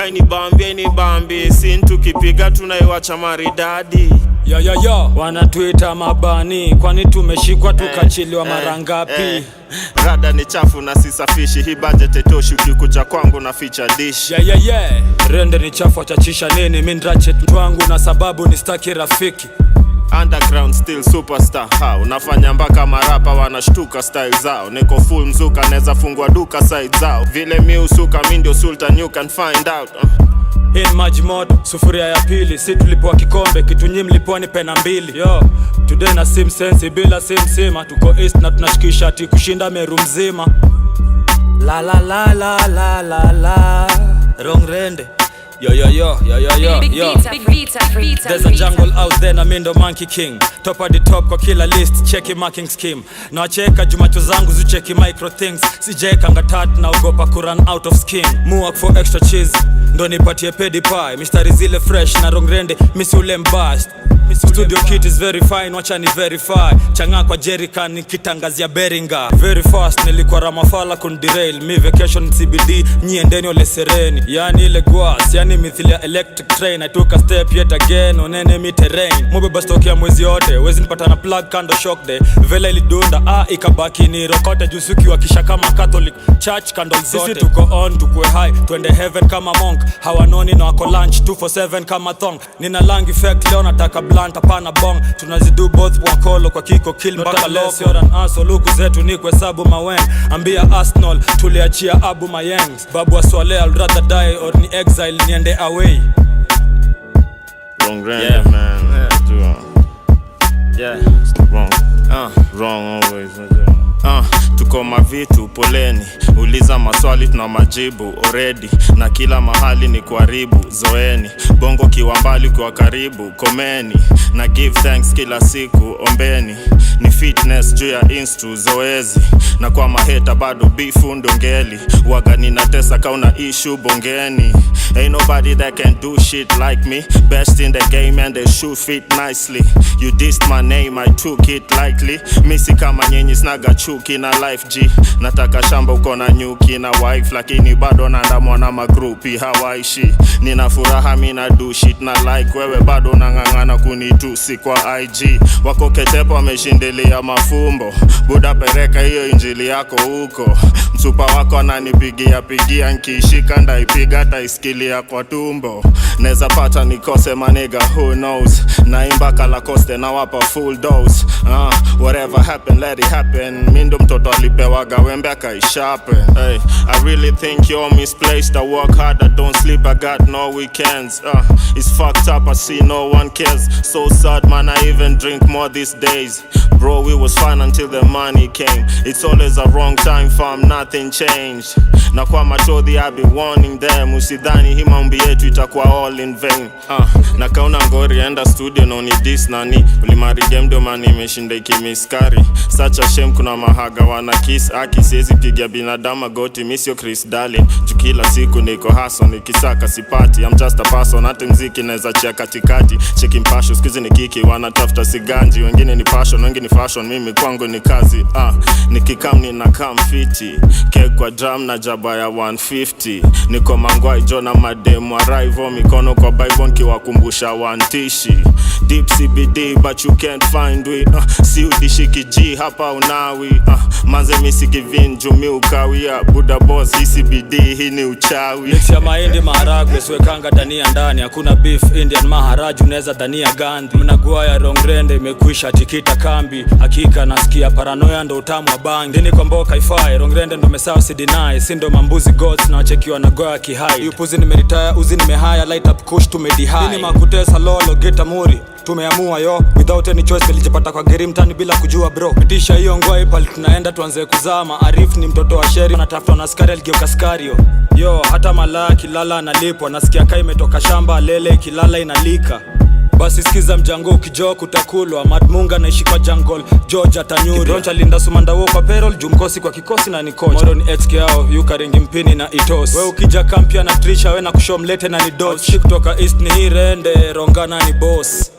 kaini bambi sintu kipiga tunaiwacha maridadi. Wanatuita mabani, kwani tumeshikwa tukachiliwa mara ngapi? Rada ni chafu na sisafishi, hii budget itoshi ukikuja kwangu na feature dish. Rende ni chafu achachisha nini, mimi ratchet mtu wangu na sababu ni staki rafiki. Underground still superstar, how nafanya mpaka marapa wanashtuka style zao. Niko full mzuka neza fungua duka side zao. Vile mi usuka mi ndio sultan you can find out. In maji moto, sufuria ya pili. Si tulipoa kikombe, kitu nyi mlipoa ni pena mbili. Today na sim sensi bila sim sima. Tuko east na tunashikisha ati kushinda Meru mzima. La la la la la la la Rongrende. There's a jungle out there na mindo monkey king. Top of the top kwa kila list, cheki marking scheme. Na wacheka jumacho zangu zucheki micro things. Sijeka ngatatu na ugopa kurun out of skin. Muak for extra cheese, ndo nipatie pedi pie. Mistari zile fresh na Rongrende, misi ule mbast. Studio kit is very fine, wacha ni verify. Changa kwa Jerican nikitangazia Beringa. Very fast, nilikuwa Ramafala kundirail. Mi vacation CBD, nyiendeni ole sereni. Yani ile guas, yani mithilia electric train. I took a step yet again, onene mi terrain. Mubeba stock ya mwezi yote, wezi nipata na plug kando shock day. Vela ilidunda, ikabaki ni rokote. Jusuki wakisha kama Catholic Church candle zote. Sisi tuko on, tukue high, twende heaven kama monk. Hawanoni na wako lunch, 247 kama thong. Nina lang effect, leo nataka blunt hapana bong. Tunazidu both wakolo kwa kiko kill mpaka loko. You're an asshole, luku zetu ni kwesabu mawen. Ambia Arsenal, tuliachia Abu Mayengs. Babu wa Swale, I'll rather die or ni exile niende away. Rongrende man, wrong always. Tuko mavitu poleni, uliza maswali tuna majibu already. Na kila mahali ni kuharibu, zoeni. Bongo kiwa mbali kwa karibu, komeni. Na give thanks kila siku, ombeni. Ni fitness juu ya instru, zoezi. Na kwa maheta bado bifu ndongeli. Waga ninatesa kauna issue bongeni. Ain't nobody that can do shit like me. Best in the game and they shoot fit nicely. You dissed my name, I took it lightly. Misi kama nyenyi snaga chuki na life G. Nataka shamba uko na nyuki na wife. Lakini bado naandamwa na magrupi hawaishi. Nina furaha mina do shit na like. Wewe bado nangangana kunitusi kwa IG. Wako ketepo wameshindilia mafumbo. Buda pereka hiyo injili yako huko. Msupa wako ananipigia nkishika ndaipiga taiskilia kwa tumbo. Neza pata nikose maniga who knows. Naimba kala koste na wapa full dose. Whatever happen let it happen. Mindo mtoto alipewaga wembe akaishapen. Hey, I really think you're misplaced. I work hard, I don't sleep, I got no weekends. It's fucked up, I see no one cares. So sad man, I even drink more these days. Bro, we was fine until the money came. It's always a wrong time fam, nothing changed. Na kwa machodhi I be warning them. Usidhani hii mambo yetu itakuwa all in vain. Na kauna ngori enda studio no ni dis nani. Ulimari game do mani imeshinda ikimiskari. Such a shame kuna mahaga wana kiss aki. Siezi pigia binadama goti misio Chris Darling. Jukila siku niko haso nikisaka sipati. I'm just a person, hata mziki neza chia katikati. Cheki mpasho, skizi ni kiki wanatafuta siganji. Wengine ni passion, wengine fashion, mimi kwangu ni kazi. Nikikam nina kam fiti. Kek kwa drum na jaba ya 150. Niko mangwai jona mademu arrival. Mikono kwa Bible kiwakumbusha wantishi. Deep CBD but you can't find we. Si udishiki G hapa unawi. Manze misi kivin jumi ukawia. Buda boss hii CBD hii ni uchawi. Mix ya mahindi maharagwe swekanga dania ndani. Hakuna beef Indian maharaju uneza dania Gandhi. Mnagua ya Rongrende imekuisha tikita kambi. Hakika nasikia paranoia ndo utamu wa bangi. Dini kwa mboka ifai, Rongrende ndo mesao si deny. Sindo mambuzi gods na wachekiwa na goya kihide. Yupuzi nimeritaya, uzi nimehaya, light up kush tumedihai. Dini makutesa lolo, geta muri tumeamua yo, without any choice nilijipata kwa geri mtani bila kujua bro. Pitisha hiyo ngoi pali tunaenda tuanze kuzama. Arif ni mtoto wa sheri, anatafuta na askari aligeuka skario. Yo, hata malaya kilala analipwa. Nasikia kai imetoka shamba lele kilala inalika. Basi sikiza mjango ukijoo kutakulwa. Madmunga naishi kwa jungle, George atanyuri. Kibroncha linda sumanda wo kwa payroll. Jumkosi kwa kikosi na nikocha. Moro ni HK yao, yuka ringi mpini na itos. We ukija kampia na trisha, we na kushomlete na ni dodge. Shik kutoka east ni hii rende, rongana ni boss.